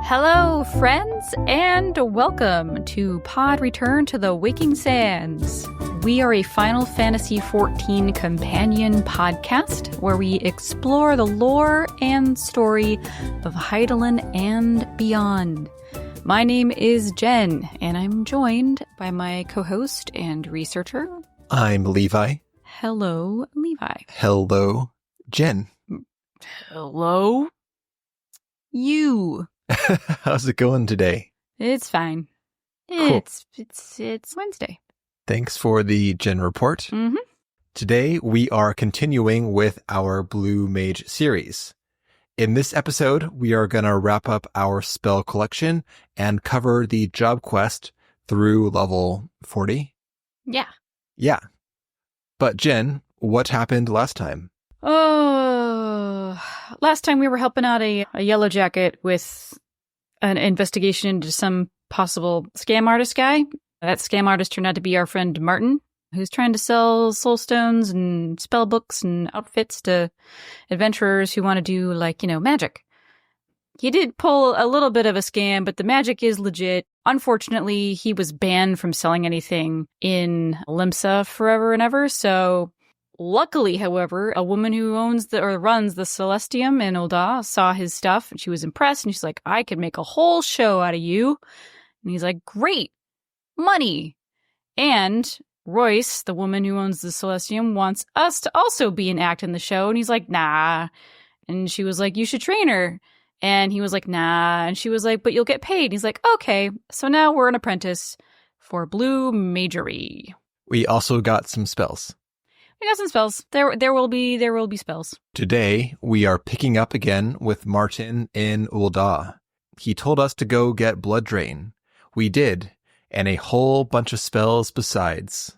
Hello, friends, and welcome to Pod Return to the Waking Sands. We are a Final Fantasy XIV companion podcast where we explore the lore and story of Hydaelyn and beyond. My name is Jen, and I'm joined by my co-host and researcher. I'm Levi. Hello, Levi. Hello, Jen. Hello, you. How's it going today? It's fine. Cool. It's Wednesday. Thanks for the Jen report. Mm-hmm. Today we are continuing with our Blue Mage series. In this episode, we are going to wrap up our spell collection and cover the job quest through level 40. Yeah. Yeah. But Jen, what happened last time? Oh, last time we were helping out a yellow jacket with an investigation into some possible scam artist guy. That scam artist turned out to be our friend Martyn, who's trying to sell soul stones and spell books and outfits to adventurers who want to do, magic. He did pull a little bit of a scam, but the magic is legit. Unfortunately, he was banned from selling anything in Limsa forever and ever, so luckily, however, a woman who runs the Celestium in Ul'dah saw his stuff, and she was impressed, and she's like, I could make a whole show out of you. And he's like, great, money. And Royce, the woman who owns the Celestium, wants us to also be an act in the show, and he's like, nah. And she was like, you should train her. And he was like, nah. And she was like, but you'll get paid. And he's like, okay. So now we're an apprentice for Blue Magery. We also got some spells. We got some spells. There will be spells. Today, we are picking up again with Martyn in Ul'dah. He told us to go get Blood Drain. We did, and a whole bunch of spells besides.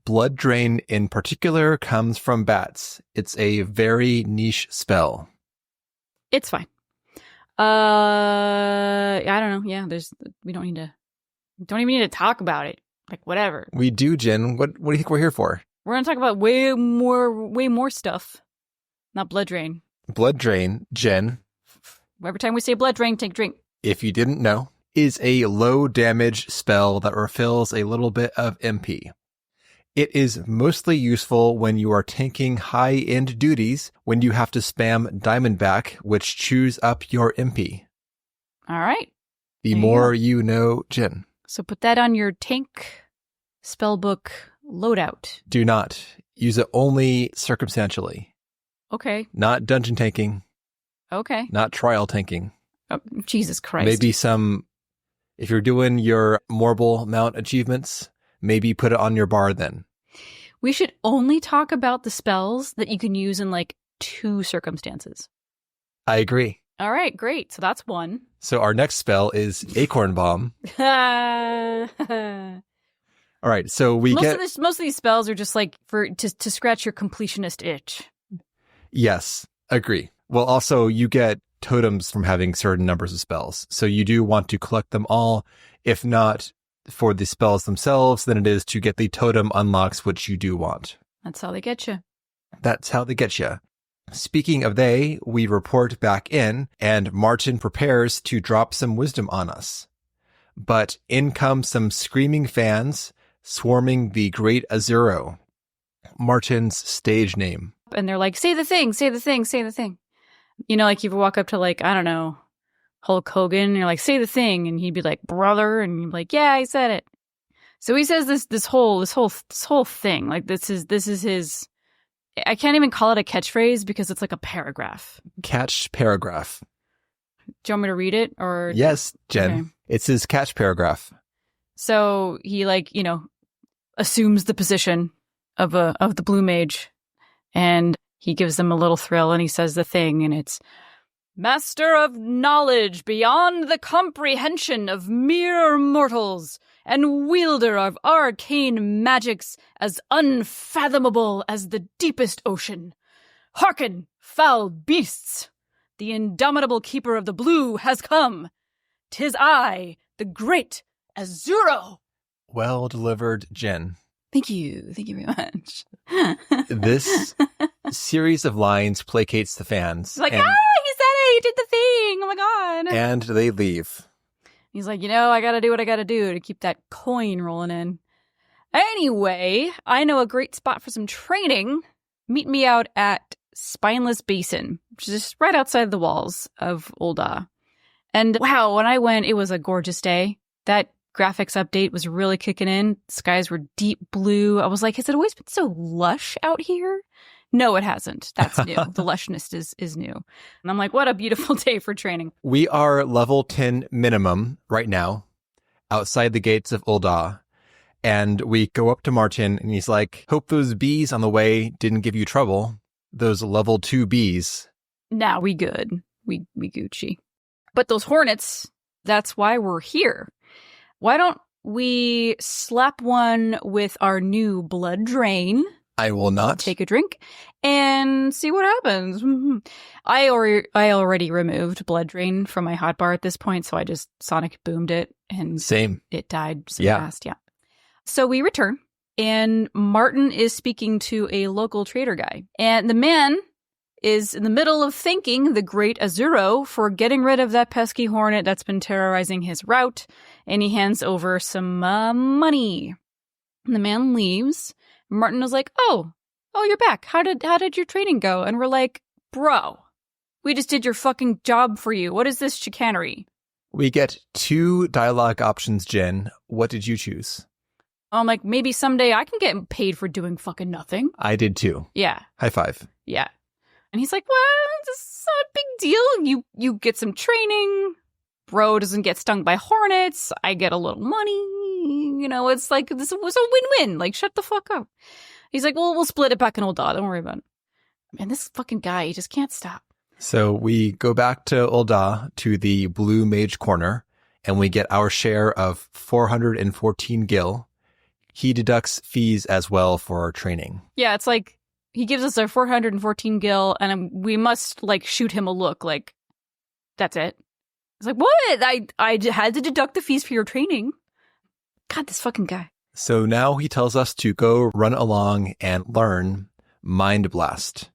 Blood Drain in particular comes from bats. It's a very niche spell. It's fine. I don't know. Yeah, we don't even need to talk about it. Like, whatever. We do, Jen. What do you think we're here for? We're going to talk about way more stuff. Not Blood Drain. Blood Drain, Jen. Every time we say Blood Drain, take a drink. If you didn't know, is a low damage spell that refills a little bit of MP. It is mostly useful when you are tanking high-end duties when you have to spam Diamondback, which chews up your MP. All right. The more you know, Jen. So put that on your tank spellbook loadout. Do not. Use it only circumstantially. Okay. Not dungeon tanking. Okay. Not trial tanking. Oh, Jesus Christ. Maybe if you're doing your Morble Mount achievements, maybe put it on your bar then. We should only talk about the spells that you can use in 2 circumstances. I agree. All right, great. So that's one. So our next spell is Acorn Bomb. All right, so most of these spells are just to scratch your completionist itch. Yes, agree. Well, also you get totems from having certain numbers of spells, so you do want to collect them all. If not for the spells themselves, then it is to get the totem unlocks, which you do want. That's how they get you. That's how they get you. Speaking of we report back in, and Martyn prepares to drop some wisdom on us. But in come some screaming fans, swarming the Great Azuro, Martyn's stage name. And they're like, say the thing, say the thing, say the thing. You know, you walk up to I don't know, Hulk Hogan, and you're like, say the thing, and he'd be like, brother, and you'd be like, yeah, I said it. So he says this whole thing. This is his, I can't even call it a catchphrase because it's like a paragraph. Catch paragraph. Do you want me to read it or? Yes, Jen. Okay. It's his catch paragraph. So he assumes the position of the Blue Mage, and he gives them a little thrill, and he says the thing, and it's master of knowledge beyond the comprehension of mere mortals, and wielder of arcane magics as unfathomable as the deepest ocean. Hearken, foul beasts! The indomitable keeper of the blue has come. 'Tis I, the great Azuro. Well delivered, Jen. Thank you. Thank you very much. This series of lines placates the fans. Like, he said it! they did the thing. Oh my God. And they leave. He's like, I gotta do what I gotta do to keep that coin rolling in. Anyway, I know a great spot for some training. Meet me out at Spineless Basin, which is just right outside the walls of Ul'dah. And wow, when I went, it was a gorgeous day. That graphics update was really kicking in. Skies were deep blue. I was like, has it always been so lush out here? No, it hasn't. That's new. The lushness is new. And I'm like, what a beautiful day for training. We are level 10 minimum right now, outside the gates of Ul'dah. And we go up to Martyn, and he's like, hope those bees on the way didn't give you trouble. Those level 2 bees. Nah, we good. We Gucci. But those hornets, that's why we're here. Why don't we slap one with our new blood drain? I will not. Take a drink and see what happens. I already removed blood drain from my hotbar at this point, so I just sonic boomed it and Same. It died so fast. Yeah. So we return, and Martyn is speaking to a local trader guy, and the man is in the middle of thanking the great Azuro for getting rid of that pesky hornet that's been terrorizing his route, and he hands over some money. And the man leaves. Martyn is like, oh, you're back. How did your training go? And we're like, bro, we just did your fucking job for you. What is this chicanery? We get 2 dialogue options, Jen. What did you choose? I'm like, maybe someday I can get paid for doing fucking nothing. I did too. Yeah. High five. Yeah. And he's like, well, this is not a big deal. You get some training. Bro doesn't get stung by hornets. I get a little money. It's like, this was a win-win. Like, shut the fuck up. He's like, well, we'll split it back in Ul'dah. Don't worry about it. Man, this fucking guy, he just can't stop. So we go back to Ul'dah to the Blue Mage corner, and we get our share of 414 gil. He deducts fees as well for our training. Yeah, it's like, he gives us our 414 gil, and we must, shoot him a look, that's it. It's like, what? I had to deduct the fees for your training. God, this fucking guy. So now he tells us to go run along and learn Mind Blast.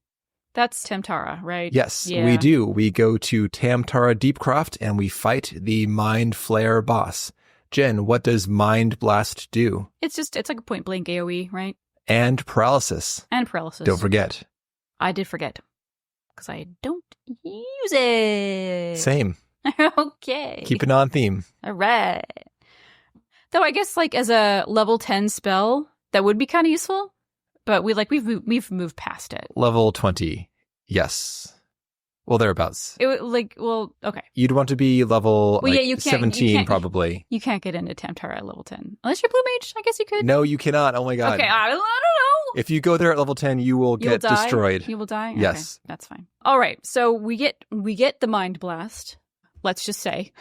That's Tamtara, right? Yes, we do. We go to Tamtara Deepcroft, and we fight the Mind Flare boss. Jen, what does Mind Blast do? It's like a point-blank AoE, right? And paralysis. Don't forget. I did forget. Because I don't use it. Same. Okay. Keep it on theme. All right. Though I guess as a level 10 spell, that would be kind of useful. But we've moved past it. Level 20. Yes. Well, thereabouts. Okay. You'd want to be level 17 you probably. You can't get into Tamtara at level 10. Unless you're Blue Mage, I guess you could. No, you cannot. Oh my god. Okay, I don't know. If you go there at level 10, you will get destroyed. You will die? Yes. Okay, that's fine. All right, so we get the Mind Blast, let's just say.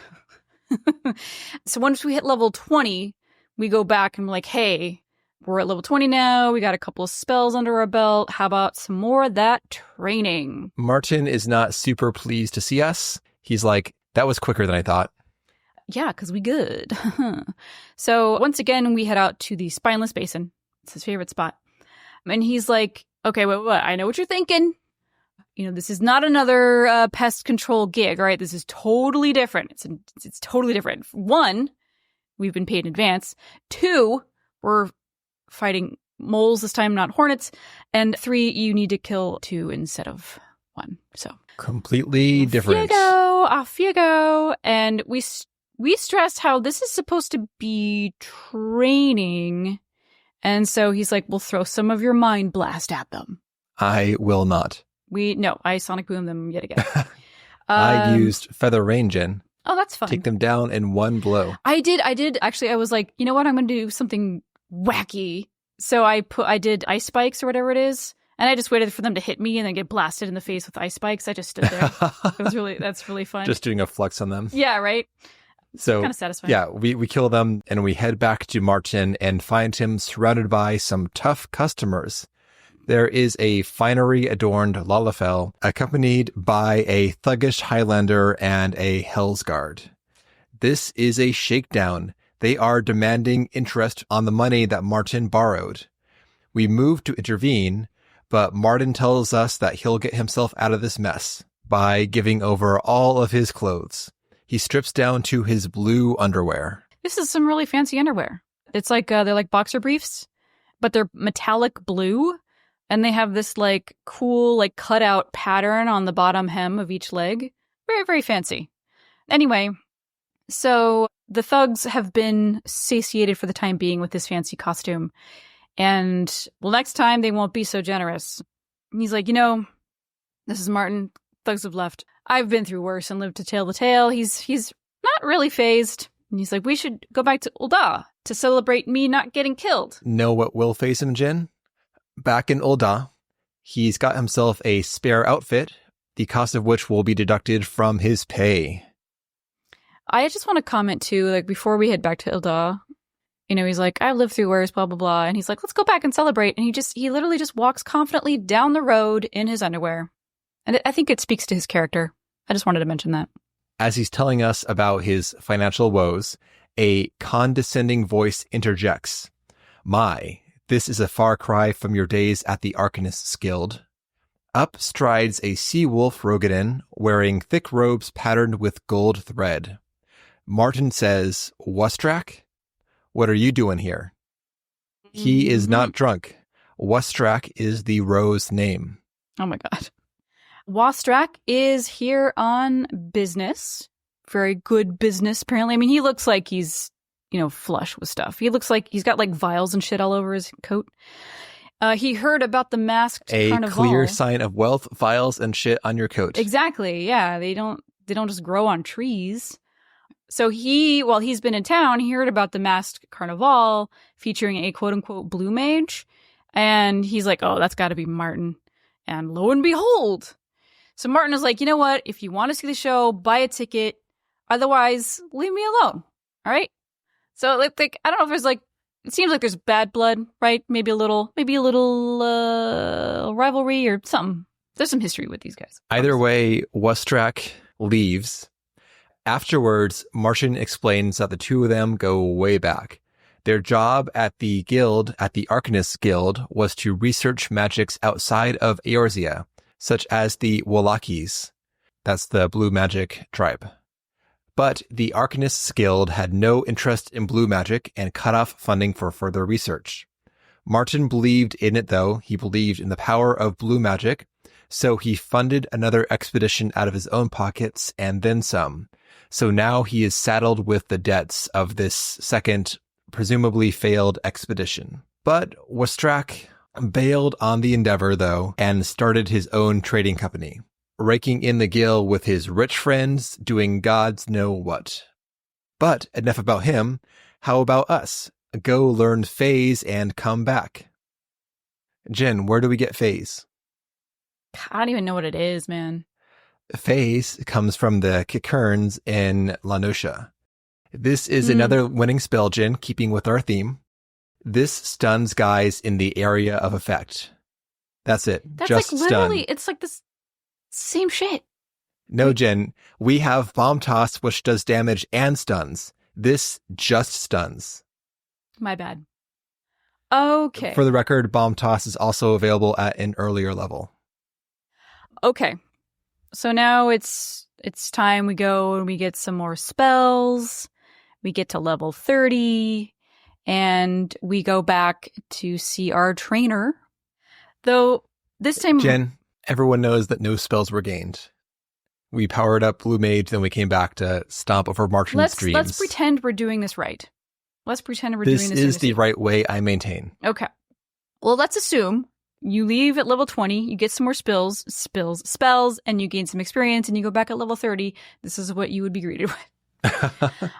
So once we hit level 20, we go back and we're like, hey, we're at level 20 now. We got a couple of spells under our belt. How about some more of that training? Martyn is not super pleased to see us. He's like, that was quicker than I thought. Yeah, because we good. So once again, we head out to the Spineless Basin. It's his favorite spot. And he's like, okay, wait, what? I know what you're thinking. This is not another pest control gig, all right? This is totally different. It's totally different. 1, we've been paid in advance. 2, we're fighting moles this time, not hornets. And 3, you need to kill 2 instead of 1. So completely different. Off you go. And we stressed how this is supposed to be training. And so he's like, we'll throw some of your Mind Blast at them. I will not. I sonic boom them yet again. I used Feather Rain, Jen. Oh, that's fun. Take them down in one blow. I did. Actually, I was like, you know what? I'm going to do something wacky. So I did ice spikes or whatever it is. And I just waited for them to hit me and then get blasted in the face with ice spikes. I just stood there. That's really fun. Just doing a flex on them. Yeah, right? So kind of satisfying. Yeah, we kill them and we head back to Martyn and find him surrounded by some tough customers. There is a finery-adorned Lalafell, accompanied by a thuggish Highlander and a Hellsguard. This is a shakedown. They are demanding interest on the money that Martyn borrowed. We move to intervene, but Martyn tells us that he'll get himself out of this mess. by giving over all of his clothes. He strips down to his blue underwear. This is some really fancy underwear. It's like, they're like boxer briefs, but they're metallic blue. And they have this like cool, like cutout pattern on the bottom hem of each leg. Very, very fancy. Anyway, so the thugs have been satiated for the time being with this fancy costume. And, well, next time they won't be so generous. And he's like, this is Martyn. Thugs have left. I've been through worse and lived to tell the tale. He's not really phased. And he's like, we should go back to Ul'dah to celebrate me not getting killed. Know what will phase him, Jin? Back in Ul'dah, he's got himself a spare outfit, the cost of which will be deducted from his pay. I just want to comment too, like before we head back to Ul'dah, he's like, I've lived through worse, blah, blah, blah. And he's like, let's go back and celebrate. And he literally just walks confidently down the road in his underwear. And I think it speaks to his character. I just wanted to mention that. As he's telling us about his financial woes, a condescending voice interjects. My, this is a far cry from your days at the Arcanists Guild. Up strides a sea-wolf Rogadin wearing thick robes patterned with gold thread. Martyn says, Wustrak? What are you doing here? He is not drunk. Wustrak is the rose name. Oh my god. Wustrak is here on business. Very good business, apparently. I mean, he looks like he's, flush with stuff. He looks like he's got like vials and shit all over his coat. He heard about the masked carnival. A clear sign of wealth, vials, and shit on your coat. Exactly. Yeah, they don't just grow on trees. So while he's been in town, he heard about the masked carnival featuring a quote unquote Blue Mage, and he's like, "Oh, that's got to be Martyn." And lo and behold, so Martyn is like, "You know what? If you want to see the show, buy a ticket. Otherwise, leave me alone." All right. So like I don't know if there's like. It seems like there's bad blood, right? Maybe a little rivalry or something. There's some history with these guys. Either way, Wustrak leaves. Afterwards, Martyn explains that the two of them go way back. Their job at the guild, at the Arcanists Guild, was to research magics outside of Eorzea, such as the Wallachis. That's the blue magic tribe. But the Arcanists Guild had no interest in blue magic and cut off funding for further research. Martyn believed in it, though. He believed in the power of blue magic, so he funded another expedition out of his own pockets and then some. So now he is saddled with the debts of this second, presumably failed expedition. But Wustrak bailed on the endeavor, though, and started his own trading company, raking in the gill with his rich friends, doing gods know what. But enough about him. How about us? Go learn phase and come back. Jen, where do we get phase? I don't even know what it is, man. Phase comes from the Kikerns in La Noscia. This is another winning spell, Jen, keeping with our theme. This stuns guys in the area of effect. That's it. That's just like literally, stun. it's like this same shit. No, Jen, we have Bomb Toss, which does damage and stuns. This just stuns. My bad. Okay. For the record, Bomb Toss is also available at an earlier level. Okay. So now it's time we go and we get some more spells. We get to level 30 and we go back to see our trainer. Though this time... Jen, everyone knows that no spells were gained. We powered up Blue Mage, then we came back to stomp over Martyn's dreams. Let's pretend we're doing this right. This is the right way, I maintain. Okay. Well, let's assume you leave at level 20, you get some more spells, and you gain some experience, and you go back at level 30. This is what you would be greeted with.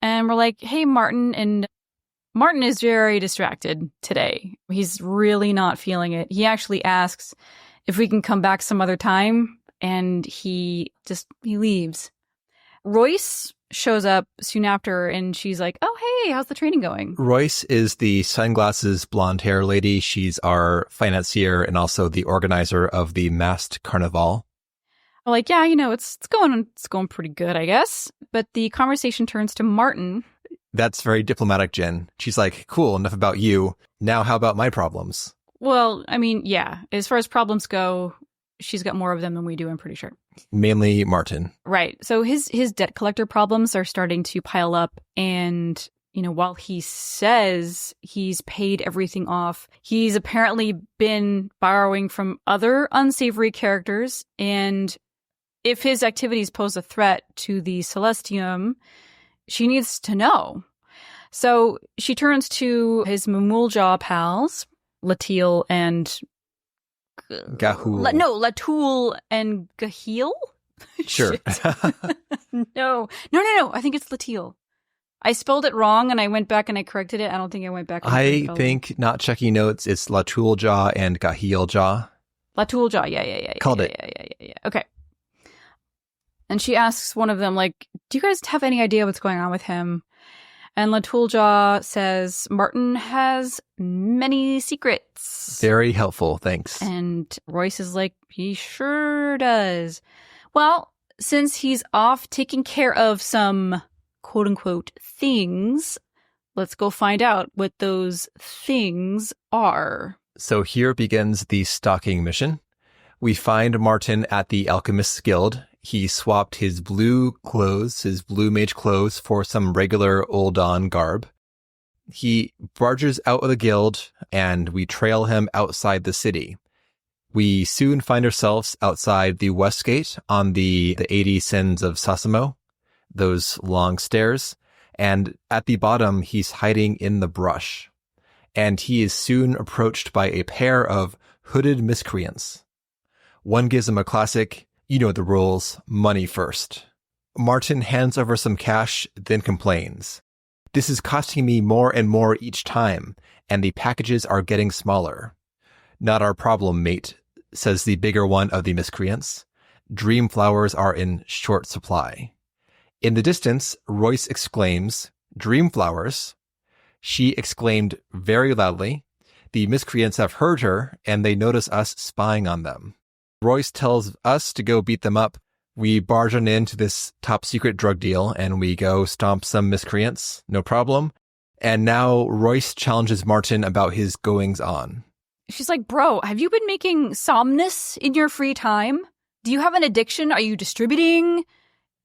And we're like, hey, Martyn, and Martyn is very distracted today. He's really not feeling it. He actually asks if we can come back some other time, and he leaves. Royce shows up soon after, and she's like, oh, hey, how's the training going? Royce is the sunglasses blonde hair lady. She's our financier and also the organizer of the masked carnival. I'm like, yeah, it's going pretty good, I guess. But the conversation turns to Martyn. That's very diplomatic, Jen. She's like, cool, enough about you. Now how about my problems? Well, I mean, yeah, as far as problems go, she's got more of them than we do, I'm pretty sure. Mainly Martyn. Right. So his debt collector problems are starting to pile up, and while he says he's paid everything off, he's apparently been borrowing from other unsavory characters, and if his activities pose a threat to the Celestium, she needs to know. So she turns to his Mamuljaw pals, Latil and Gahul. Latul and Gahil? Sure. No. I think it's Latil. I spelled it wrong and I went back and I corrected it. I don't think I went back. I think, not checking notes, it's Latuljaw and Gahiljaw. Latuljaw, yeah. Called it. Yeah. Okay. And she asks one of them, like, do you guys have any idea what's going on with him? And Latuljaw says, Martyn has many secrets. Very helpful, thanks. And Royce is like, he sure does. Well, since he's off taking care of some quote-unquote things, let's go find out what those things are. So here begins the stalking mission. We find Martyn at the Alchemist's Guild. He swapped his blue Mage clothes, for some regular Ul'Dan garb. He barges out of the guild, and we trail him outside the city. We soon find ourselves outside the West Gate on the 80 Sins of Sasimo, those long stairs, and at the bottom he's hiding in the brush. And he is soon approached by a pair of hooded miscreants. One gives him a classic, you know the rules, money first. Martyn hands over some cash, then complains. This is costing me more and more each time, and the packages are getting smaller. Not our problem, mate, says the bigger one of the miscreants. Dream flowers are in short supply. In the distance, Royce exclaims, Dream flowers? She exclaimed very loudly. The miscreants have heard her, and they notice us spying on them. Royce tells us to go beat them up. We barge on into this top secret drug deal, and we go stomp some miscreants, no problem. And now Royce challenges Martyn about his goings on. She's like, bro, have you been making somnus in your free time? Do you have an addiction? Are you distributing?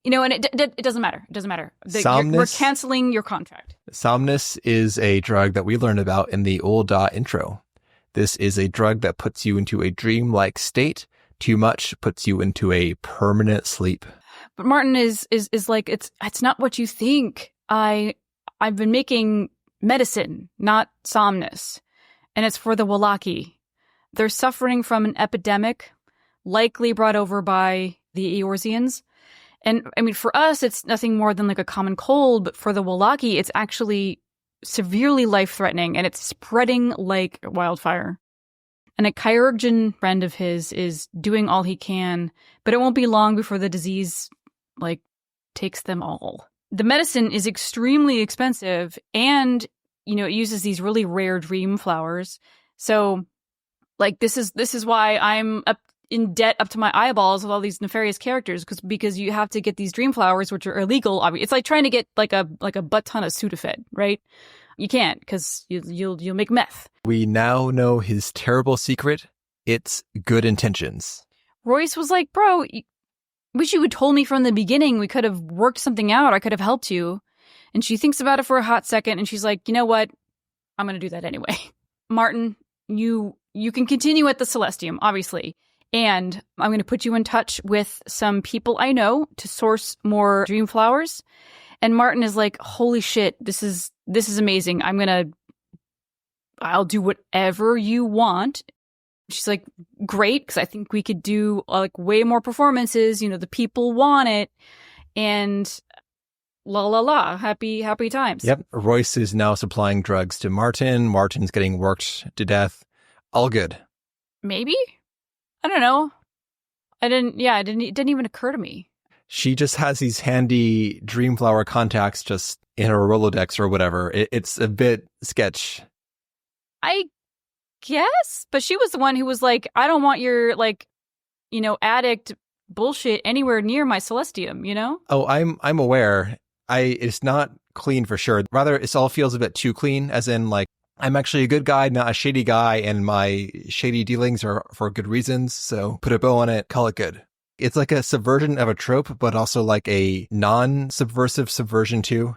And it doesn't matter. It doesn't matter. We're canceling your contract. Somnus is a drug that we learned about in the Ul'Da intro. This is a drug that puts you into a dreamlike state. Too much puts you into a permanent sleep. But Martyn is like, it's not what you think. I've been making medicine, not somnus. And it's for the Wallaki. They're suffering from an epidemic, likely brought over by the Eorzeans. And I mean, for us, it's nothing more than like a common cold, but for the Wallaki, it's actually severely life-threatening, and it's spreading like wildfire. And a chirurgeon friend of his is doing all he can, but it won't be long before the disease, takes them all. The medicine is extremely expensive, and, it uses these really rare dream flowers. So, this is why I'm up in debt up to my eyeballs with all these nefarious characters, because you have to get these dream flowers, which are illegal. It's like trying to get like a butt ton of Sudafed, right? You can't, because you'll make meth. We now know his terrible secret. It's good intentions. Royce was like, bro, wish you had told me from the beginning. We could have worked something out. I could have helped you. And she thinks about it for a hot second, and she's like, you know what? I'm going to do that anyway. Martyn, you can continue at the Celestium, obviously. And I'm going to put you in touch with some people I know to source more dream flowers. And Martyn is like, holy shit, this is amazing. I'll do whatever you want. She's like, great, because I think we could do way more performances. The people want it. And la la la, happy times. Yep. Royce is now supplying drugs to Martyn. Martyn's getting worked to death. All good. Maybe? I don't know. It didn't even occur to me. She just has these handy Dreamflower contacts just in her Rolodex or whatever. It's a bit sketch. I guess, but she was the one who was like, I don't want your addict bullshit anywhere near my Celestium, Oh, I'm aware. It's not clean for sure. Rather, it all feels a bit too clean, as in I'm actually a good guy, not a shady guy, and my shady dealings are for good reasons, so put a bow on it, call it good. It's like a subversion of a trope, but also like a non-subversive subversion too.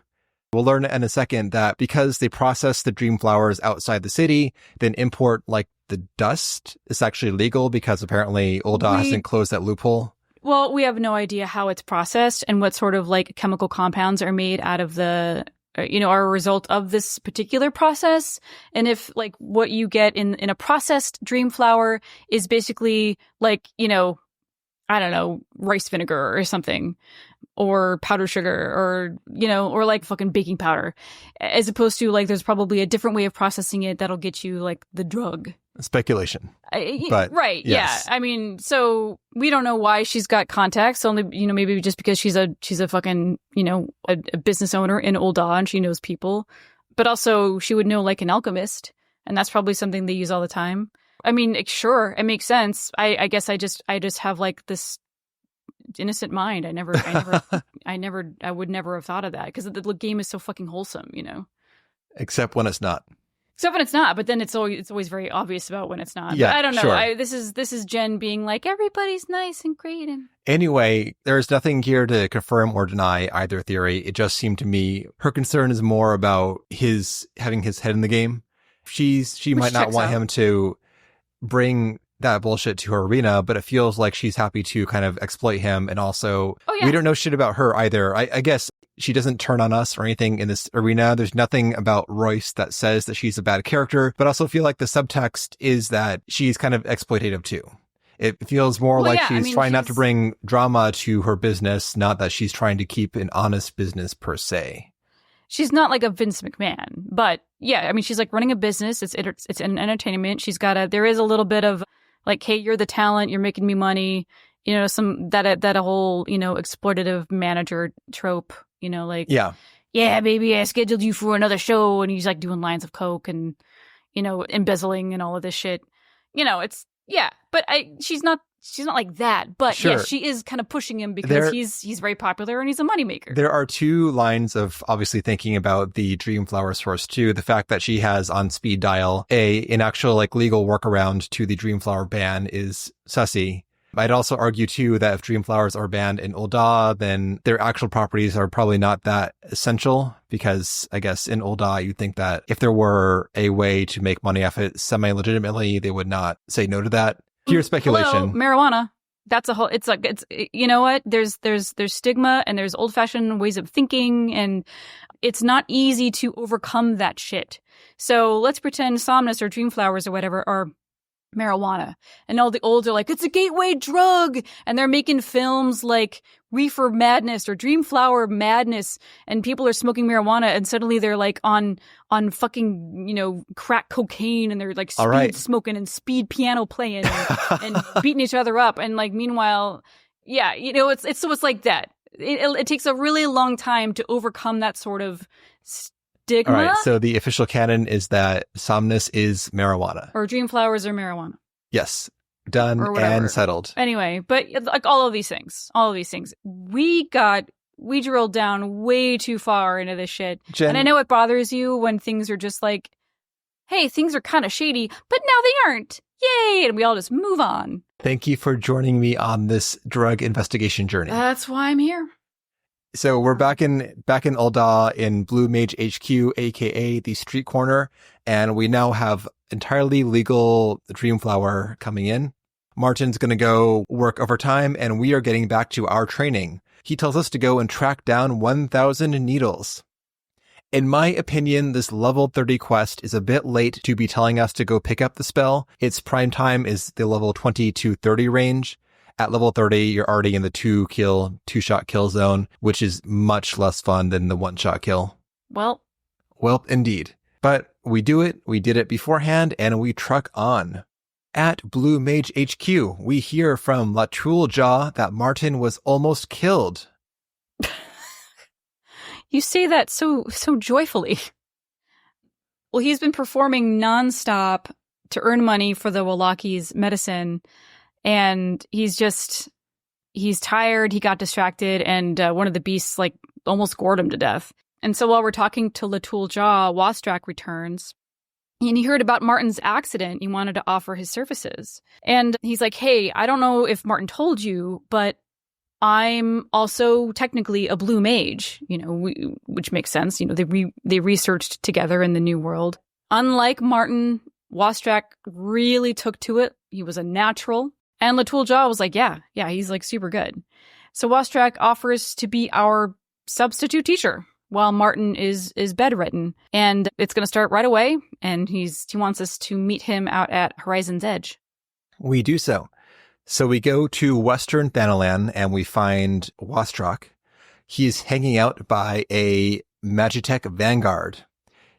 We'll learn in a second that because they process the dream flowers outside the city, then import like the dust is actually legal because apparently Ul'dah hasn't closed that loophole. Well, we have no idea how it's processed and what sort of like chemical compounds are made out of the, are a result of this particular process. And if like what you get in a processed dream flower is basically like, I don't know, rice vinegar or something, or powdered sugar, or, or like fucking baking powder, as opposed to like there's probably a different way of processing it that'll get you like the drug. Speculation. But right. Yes. Yeah. I mean, so we don't know why she's got contacts, only, maybe just because she's a fucking, a business owner in Ul'dah and she knows people, but also she would know like an alchemist, and that's probably something they use all the time. I mean, sure, it makes sense. I guess I just have like this innocent mind. I would never have thought of that because the game is so fucking wholesome, Except when it's not. Except when it's not, but then it's always very obvious about when it's not. Yeah, but I don't know. Sure. This is Jen being like, everybody's nice and great. And anyway, there's nothing here to confirm or deny either theory. It just seemed to me her concern is more about his having his head in the game. She might not want him to bring that bullshit to her arena, but it feels like she's happy to kind of exploit him. And also, we don't know shit about her either. I guess she doesn't turn on us or anything in this arena. There's nothing about Royce that says that she's a bad character, but also feel like the subtext is that she's kind of exploitative too. It feels more she's trying not to bring drama to her business, not that she's trying to keep an honest business per se. She's not like a Vince McMahon, but yeah, I mean, she's like running a business. It's an entertainment. There is a little bit of like, hey, you're the talent, you're making me money, that whole, exploitative manager trope, yeah, baby, I scheduled you for another show, and he's like doing lines of coke and, embezzling and all of this shit. But she's not like that, but sure. Yeah, she is kind of pushing him because he's very popular and he's a moneymaker. There are two lines of obviously thinking about the dream flower source too. The fact that she has on speed dial an actual like legal workaround to the dream flower ban is sussy. I'd also argue too that if dream flowers are banned in Ul'dah, then their actual properties are probably not that essential, because I guess in Ul'dah you'd think that if there were a way to make money off it semi-legitimately, they would not say no to that. Here's speculation. Hello, marijuana. That's a whole. It's like you know what? There's stigma and there's old fashioned ways of thinking, and it's not easy to overcome that shit. So let's pretend Somnus or dream flowers or whatever are marijuana, and all the olds are like, it's a gateway drug, and they're making films like Reefer Madness or Dream Flower Madness, and people are smoking marijuana, and suddenly they're like on fucking crack cocaine, and they're like speed smoking and speed piano playing and beating each other up, and like meanwhile, it's like that. It takes a really long time to overcome that sort of stigma. All right, so the official canon is that Somnus is marijuana. Or dream flowers are marijuana. Yes. Done and settled. Anyway, but like all of these things, we drilled down way too far into this shit. Jen, and I know it bothers you when things are just like, hey, things are kind of shady, but now they aren't. Yay! And we all just move on. Thank you for joining me on this drug investigation journey. That's why I'm here. So we're back in Ul'dah in Blue Mage HQ, aka the street corner, and we now have entirely legal Dreamflower coming in. Martyn's going to go work overtime, and we are getting back to our training. He tells us to go and track down 1,000 needles. In my opinion, this level 30 quest is a bit late to be telling us to go pick up the spell. Its prime time is the level 20 to 30 range. At level 30, you're already in the two-shot kill zone, which is much less fun than the one-shot kill. Well, indeed. But we do it, we did it beforehand, and we truck on. At Blue Mage HQ, we hear from Latul'Jah that Martyn was almost killed. You say that so joyfully. Well, he's been performing nonstop to earn money for the Wallachi's medicine, and he's tired, he got distracted, and one of the beasts almost gored him to death. And so while we're talking to Latul'Jah, Wastrak returns. And he heard about Martyn's accident. He wanted to offer his services. And he's like, hey, I don't know if Martyn told you, but I'm also technically a Blue Mage, which makes sense. They researched together in the New World. Unlike Martyn, Wastrak really took to it. He was a natural. And Latoulja was like, yeah, he's like super good. So Wastrak offers to be our substitute teacher while Martyn is bedridden. And it's going to start right away. And he wants us to meet him out at Horizon's Edge. We do so. So we go to Western Thanalan and we find Wastrak. He's hanging out by a Magitech Vanguard.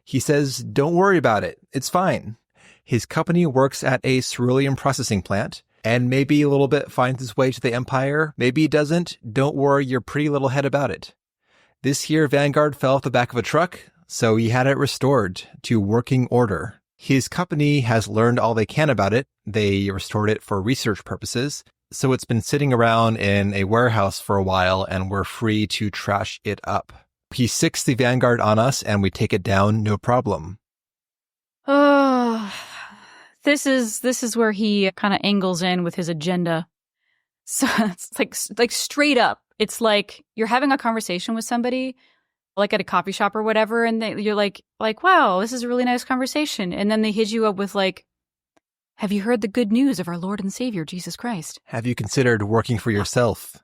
He says, don't worry about it. It's fine. His company works at a cerulean processing plant and maybe a little bit finds his way to the Empire. Maybe he doesn't. Don't worry your pretty little head about it. This here Vanguard fell off the back of a truck, so he had it restored to working order. His company has learned all they can about it. They restored it for research purposes. So it's been sitting around in a warehouse for a while and we're free to trash it up. He sicks the Vanguard on us and we take it down, no problem. This is where he kind of angles in with his agenda. So it's like straight up. It's like you're having a conversation with somebody, like at a coffee shop or whatever, and you're like, wow, this is a really nice conversation. And then they hit you up with like, have you heard the good news of our Lord and Savior, Jesus Christ? Have you considered working for yourself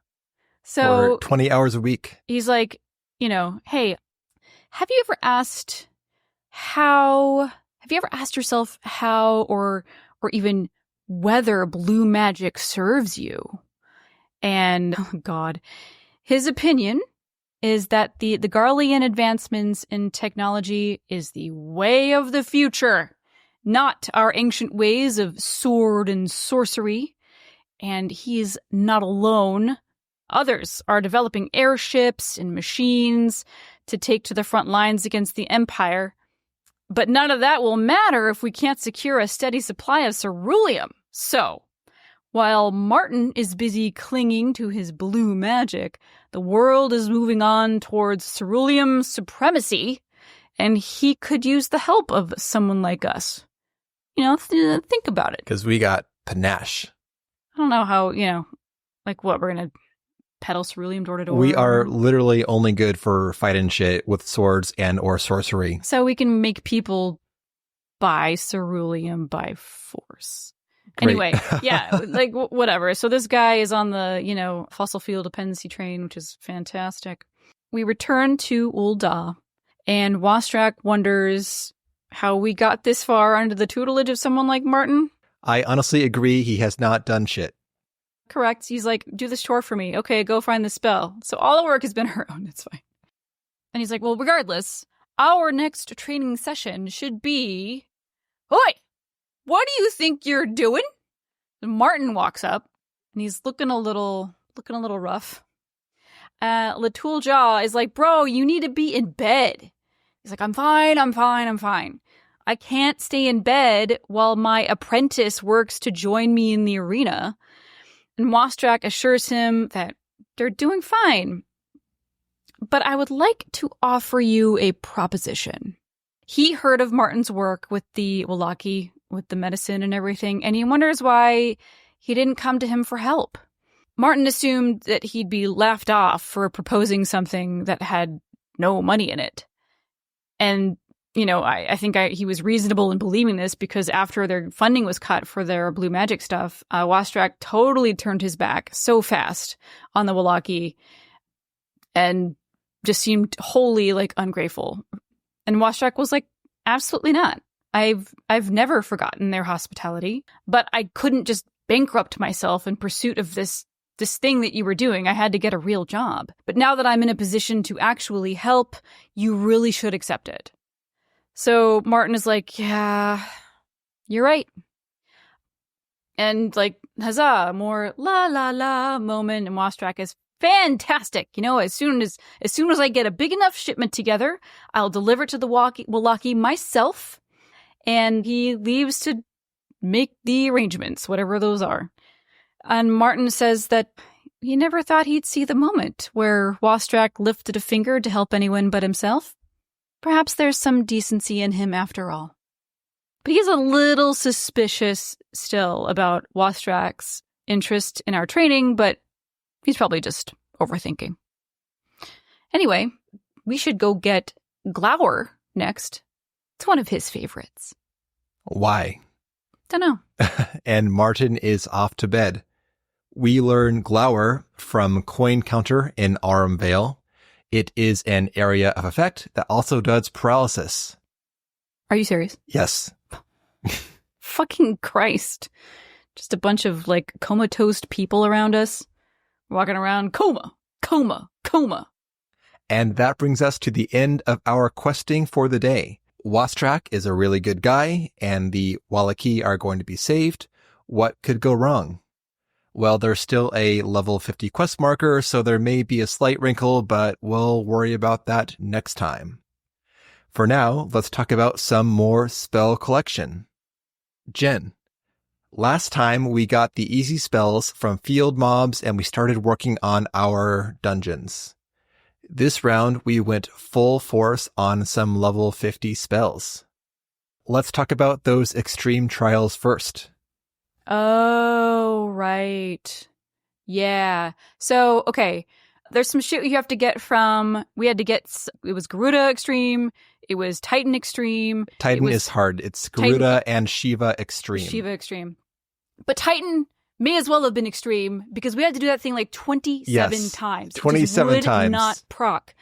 for 20 hours a week? He's like, hey, have you ever asked yourself how or even whether blue magic serves you? And, oh God, his opinion is that the Garlean advancements in technology is the way of the future, not our ancient ways of sword and sorcery. And he's not alone. Others are developing airships and machines to take to the front lines against the Empire. But none of that will matter if we can't secure a steady supply of ceruleum. So, while Martyn is busy clinging to his blue magic, the world is moving on towards ceruleum supremacy, and he could use the help of someone like us. Think about it. Because we got panache. I don't know how, we're going to peddle ceruleum door to door. We are literally only good for fighting shit with swords and or sorcery. So we can make people buy ceruleum by force. Great. Anyway, yeah, whatever. So this guy is on the, fossil fuel dependency train, which is fantastic. We return to Ul'dah, and Wastrak wonders how we got this far under the tutelage of someone like Martyn. I honestly agree he has not done shit. Correct. He's like, do this chore for me. Okay, go find the spell. So all the work has been her own. It's fine. And he's like, well, regardless, our next training session should be... Oi! What do you think you're doing? And Martyn walks up, and he's looking a little rough. Latoulja is like, bro, you need to be in bed. He's like, I'm fine. I can't stay in bed while my apprentice works to join me in the arena. And Wastrak assures him that they're doing fine. But I would like to offer you a proposition. He heard of Martyn's work with the Wallaki, with the medicine and everything, and he wonders why he didn't come to him for help. Martyn assumed that he'd be laughed off for proposing something that had no money in it. And, I think he was reasonable in believing this because after their funding was cut for their blue magic stuff, Wastrak totally turned his back so fast on the Wallaki and just seemed wholly, ungrateful. And Wastrak was like, absolutely not. I've never forgotten their hospitality, but I couldn't just bankrupt myself in pursuit of this thing that you were doing. I had to get a real job. But now that I'm in a position to actually help, you really should accept it. So Martyn is like, yeah, you're right. And huzzah, more la la la moment. And Wastrak is fantastic. As soon as I get a big enough shipment together, I'll deliver it to the Wallaki myself. And he leaves to make the arrangements, whatever those are. And Martyn says that he never thought he'd see the moment where Wastrak lifted a finger to help anyone but himself. Perhaps there's some decency in him after all. But he's a little suspicious still about Wastrak's interest in our training, but he's probably just overthinking. Anyway, we should go get Glower next. It's one of his favorites. Why? Dunno. And Martyn is off to bed. We learn Glower from Coin Counter in Aurum Vale. It is an area of effect that also does paralysis. Are you serious? Yes. Fucking Christ. Just a bunch of, like, comatose people around us. Walking around, coma, coma, coma. And that brings us to the end of our questing for the day. Wastrak is a really good guy, and the Wallachie are going to be saved. What could go wrong? Well, there's still a level 50 quest marker, so there may be a slight wrinkle, but we'll worry about that next time. For now, let's talk about some more spell collection. Jen, last time we got the easy spells from field mobs and we started working on our dungeons. This round, we went full force on some level 50 spells. Let's talk about those extreme trials first. Oh, right. Yeah. So, okay. There's some shit you have to get from, it was Garuda Extreme, it was Titan Extreme. Titan is hard. It's Garuda and Shiva Extreme. Shiva Extreme. But Titan may as well have been Extreme because we had to do that thing like 27 times. 27 it just times. Would not proc.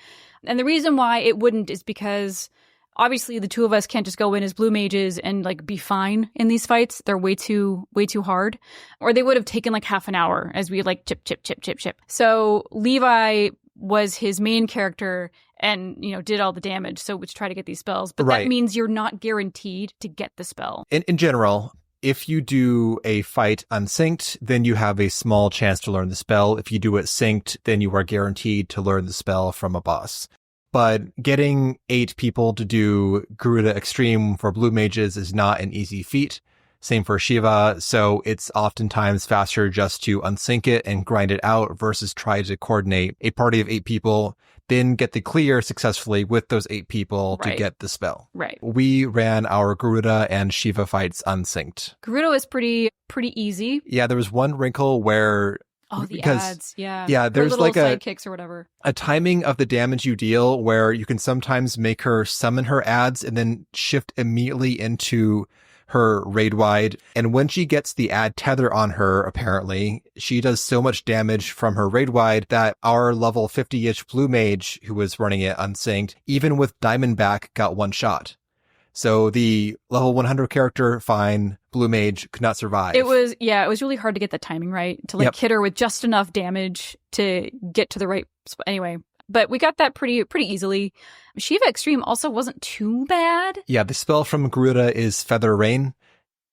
And the reason why it wouldn't is because obviously the two of us can't just go in as Blue Mages and like be fine in these fights. They're way too hard. Or they would have taken like half an hour as we like chip. So Levi was his main character and, you know, did all the damage. So let's try to get these spells. But that means you're not guaranteed to get the spell. In general, if you do a fight unsynced, then you have a small chance to learn the spell. If you do it synced, then you are guaranteed to learn the spell from a boss. But getting 8 people to do Garuda Extreme for Blue Mages is not an easy feat. Same for Shiva, so it's oftentimes faster just to unsync it and grind it out versus try to coordinate a party of 8 people, then get the clear successfully with those 8 people to get the spell. Right. We ran our Garuda and Shiva fights unsynced. Garuda was pretty easy. Yeah, there was one wrinkle where... Oh, the ads, yeah. Yeah, there's little like sidekicks or whatever. A timing of the damage you deal where you can sometimes make her summon her ads and then shift immediately into her raid wide. And when she gets the ad tether on her, apparently, she does so much damage from her raid wide that our level 50-ish Blue Mage, who was running it unsynced, even with Diamondback, got one shot. So the level 100 character, fine, Blue Mage could not survive. It was really hard to get the timing right, to like hit her with just enough damage to get to the right spot. Anyway, but we got that pretty easily. Shiva Extreme also wasn't too bad. Yeah, the spell from Garuda is Feather Rain.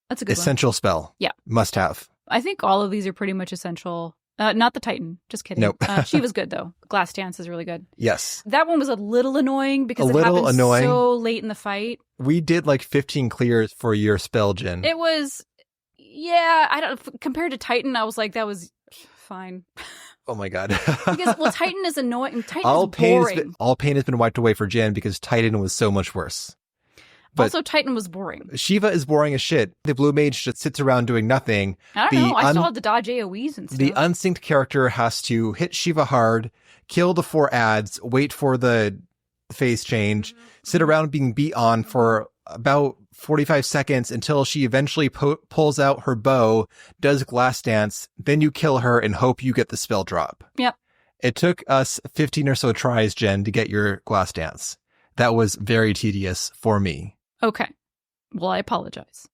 That's a good essential spell. Yeah. Must have. I think all of these are pretty much essential. Not the Titan. Just kidding. Nope. Shiva's good, though. Glass Dance is really good. Yes. That one was a little annoying because it happened so late in the fight. We did like 15 clears for your spell, Jen. It was, compared to Titan, I was like, that was fine. Oh my God. Because, Titan is annoying. Titan is boring. All pain has been wiped away for Jen because Titan was so much worse. But also, Titan was boring. Shiva is boring as shit. The Blue Mage just sits around doing nothing. I don't know. I still had to dodge AoEs and stuff. The unsynced character has to hit Shiva hard, kill the 4 ads, wait for the phase change, sit around being beat on for about 45 seconds until she eventually pulls out her bow, does Glass Dance, then you kill her and hope you get the spell drop. Yep. It took us 15 or so tries, Jen, to get your Glass Dance. That was very tedious for me. Okay. Well, I apologize.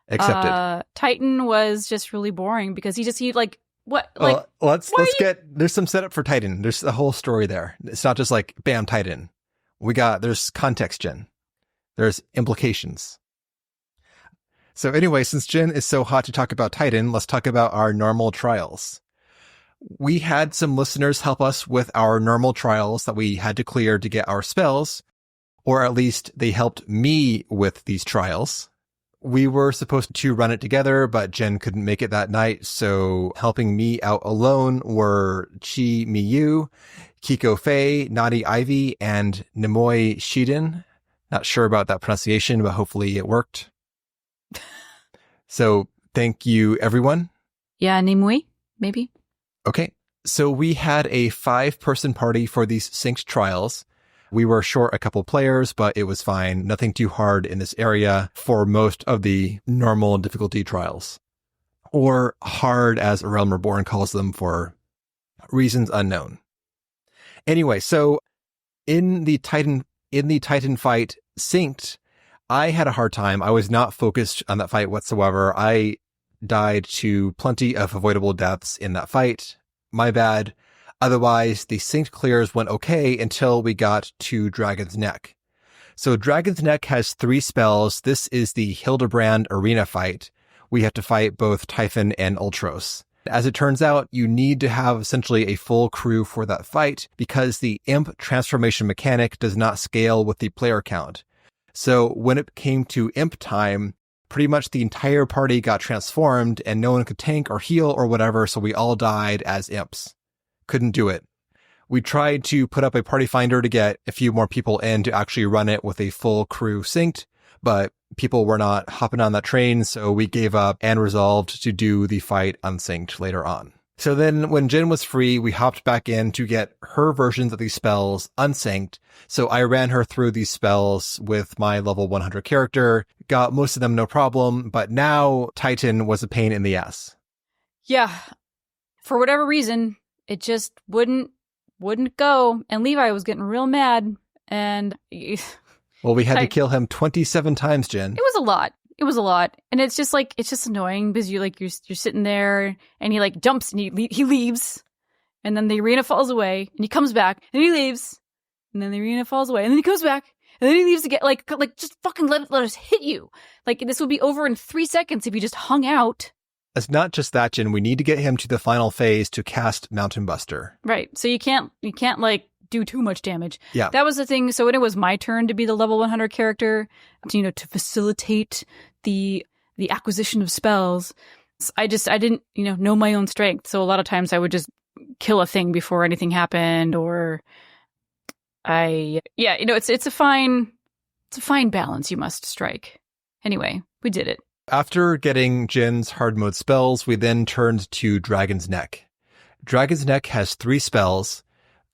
Accepted. Titan was just really boring because he like what like let's get there's some setup for Titan. There's a whole story there. It's not just like bam Titan. There's context, Jen. There's implications. So anyway, since Jen is so hot to talk about Titan, let's talk about our normal trials. We had some listeners help us with our normal trials that we had to clear to get our spells. Or at least they helped me with these trials. We were supposed to run it together, but Jen couldn't make it that night. So helping me out alone were Chi Miyu, Kiko Fei, Nadi Ivy, and Nimoy Shiden. Not sure about that pronunciation, but hopefully it worked. So thank you, everyone. Yeah, Nimue, maybe. Okay. So we had a 5-person party for these synced trials. We were short a couple players, but it was fine. Nothing too hard in this area for most of the normal difficulty trials. Or hard, as Realm Reborn calls them, for reasons unknown. Anyway, so in the Titan fight synced, I had a hard time. I was not focused on that fight whatsoever. I died to plenty of avoidable deaths in that fight. My bad. Otherwise, the synced clears went okay until we got to Dragon's Neck. So Dragon's Neck has 3 spells. This is the Hildebrand arena fight. We have to fight both Typhon and Ultros. As it turns out, you need to have essentially a full crew for that fight because the imp transformation mechanic does not scale with the player count. So when it came to imp time, pretty much the entire party got transformed and no one could tank or heal or whatever, so we all died as imps. Couldn't do it. We tried to put up a party finder to get a few more people in to actually run it with a full crew synced, but people were not hopping on that train, so we gave up and resolved to do the fight unsynced later on. So then when Jen was free, we hopped back in to get her versions of these spells unsynced. So I ran her through these spells with my level 100 character, got most of them no problem, but now Titan was a pain in the ass. Yeah. For whatever reason, it just wouldn't go. And Levi was getting real mad. And well, we had to kill him 27 times, Jen. It was a lot. It was a lot. And it's just annoying because you're sitting there and he jumps and he leaves. And then the arena falls away and he comes back and he leaves. And then the arena falls away and then he comes back and then he leaves again. Just fucking let us hit you. This would be over in 3 seconds if you just hung out. It's not just that, Jen. We need to get him to the final phase to cast Mountain Buster. Right. So you can't do too much damage. Yeah. That was the thing. So when it was my turn to be the level 100 character, to facilitate the acquisition of spells, I didn't, know my own strength. So a lot of times I would just kill a thing before anything happened, or it's a fine balance you must strike. Anyway, we did it. After getting Jin's hard mode spells, we then turned to Dragon's Neck. Dragon's Neck has 3 spells.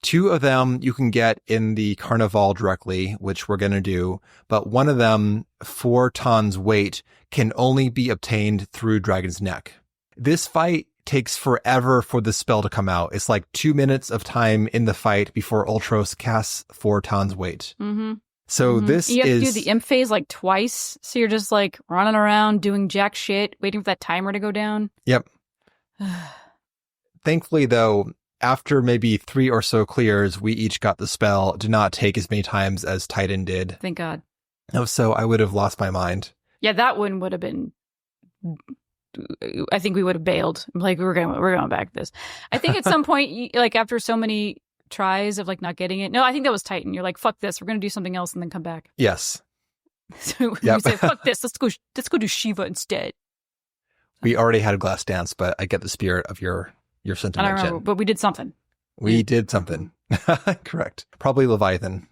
2 of them you can get in the Carnival directly, which we're going to do, but one of them, 4 tons weight, can only be obtained through Dragon's Neck. This fight takes forever for the spell to come out. It's 2 minutes of time in the fight before Ultros casts 4 tons weight. Mm-hmm. So this you have is... to do the imp phase twice, so you're just running around doing jack shit, waiting for that timer to go down. Yep. Thankfully, though, after maybe 3 or so clears, we each got the spell. It did not take as many times as Titan did. Thank God. So I would have lost my mind. Yeah, that one would have been... I think we would have bailed. We're going back to this. I think at some point, after so many tries of not getting it. No, I think that was Titan. You're fuck this. We're going to do something else and then come back. Yes. So we say, fuck this. Let's go do Shiva instead. We already had a glass dance, but I get the spirit of your sentiment. I don't remember, but we did something. We did something. Correct. Probably Leviathan.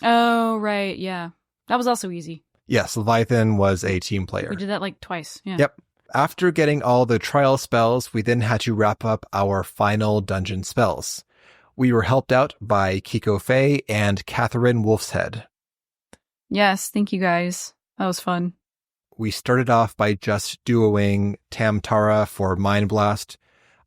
Oh, right. Yeah. That was also easy. Yes, Leviathan was a team player. We did that twice. Yeah. Yep. After getting all the trial spells, we then had to wrap up our final dungeon spells. We were helped out by Kiko Faye and Catherine Wolfshead. Yes, thank you guys. That was fun. We started off by just duoing Tamtara for Mind Blast.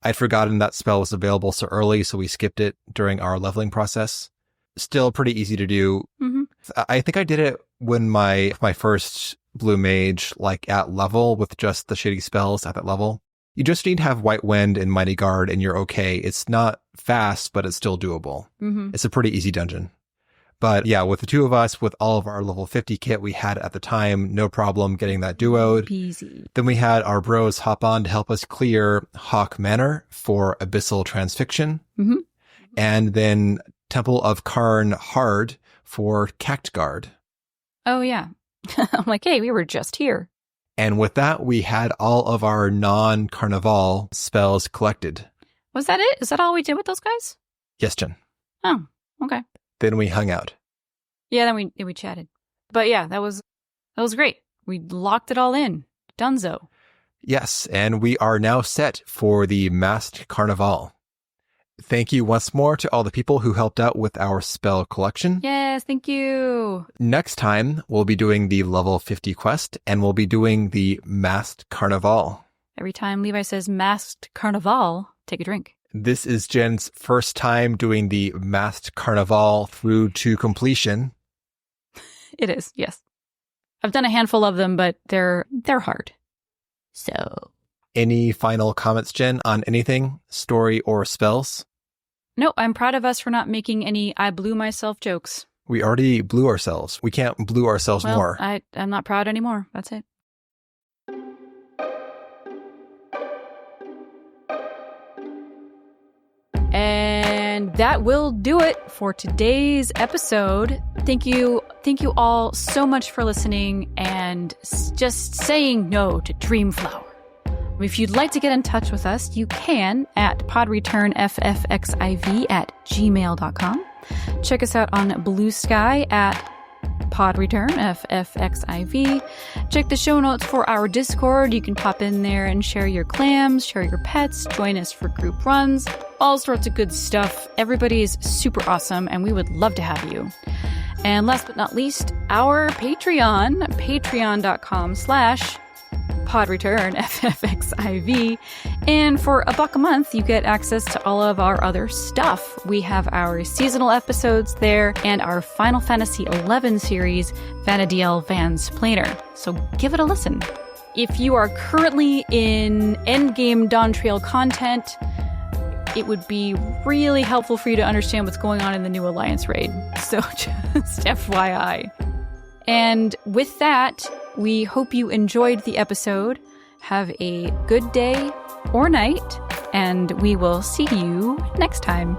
I'd forgotten that spell was available so early, so we skipped it during our leveling process. Still pretty easy to do. Mm-hmm. I think I did it when my first Blue Mage, at level with just the shitty spells at that level. You just need to have White Wind and Mighty Guard and you're okay. It's not fast, but it's still doable. Mm-hmm. It's a pretty easy dungeon. But yeah, with the 2 of us, with all of our level 50 kit we had at the time, no problem getting that duoed. Easy. Then we had our bros hop on to help us clear Hawk Manor for Abyssal Transfixion. Mm-hmm. And then Temple of Karn Hard for Cactguard. Oh, yeah. I'm hey, we were just here. And with that, we had all of our non-Carnival spells collected. Was that it? Is that all we did with those guys? Yes, Jen. Oh, okay. Then we hung out. Yeah, then we chatted. But yeah, that was great. We locked it all in. Dunzo. Yes, and we are now set for the Masked Carnival. Thank you once more to all the people who helped out with our spell collection. Yes, thank you. Next time, we'll be doing the level 50 quest, and we'll be doing the Masked Carnival. Every time Levi says Masked Carnival, take a drink. This is Jen's first time doing the Masked Carnival through to completion. It is, yes. I've done a handful of them, but they're hard. So... Any final comments, Jen, on anything, story or spells? No, I'm proud of us for not making any I blew myself jokes. We already blew ourselves. We can't blew ourselves more. I'm not proud anymore. That's it. And that will do it for today's episode. Thank you all so much for listening and just saying no to Dreamflower. If you'd like to get in touch with us, you can at podreturnffxiv@gmail.com. Check us out on Blue Sky at podreturnffxiv. Check the show notes for our Discord. You can pop in there and share your clams, share your pets, join us for group runs, all sorts of good stuff. Everybody is super awesome, and we would love to have you. And last but not least, our Patreon, patreon.com/podreturnffxiv. And for $1 a month, you get access to all of our other stuff. We have our seasonal episodes there and our Final Fantasy XI series, Vanadiel Van's Planar. So give it a listen. If you are currently in endgame Dawntrail content, it would be really helpful for you to understand what's going on in the new Alliance raid. So just FYI. And with that, we hope you enjoyed the episode. Have a good day or night, and we will see you next time.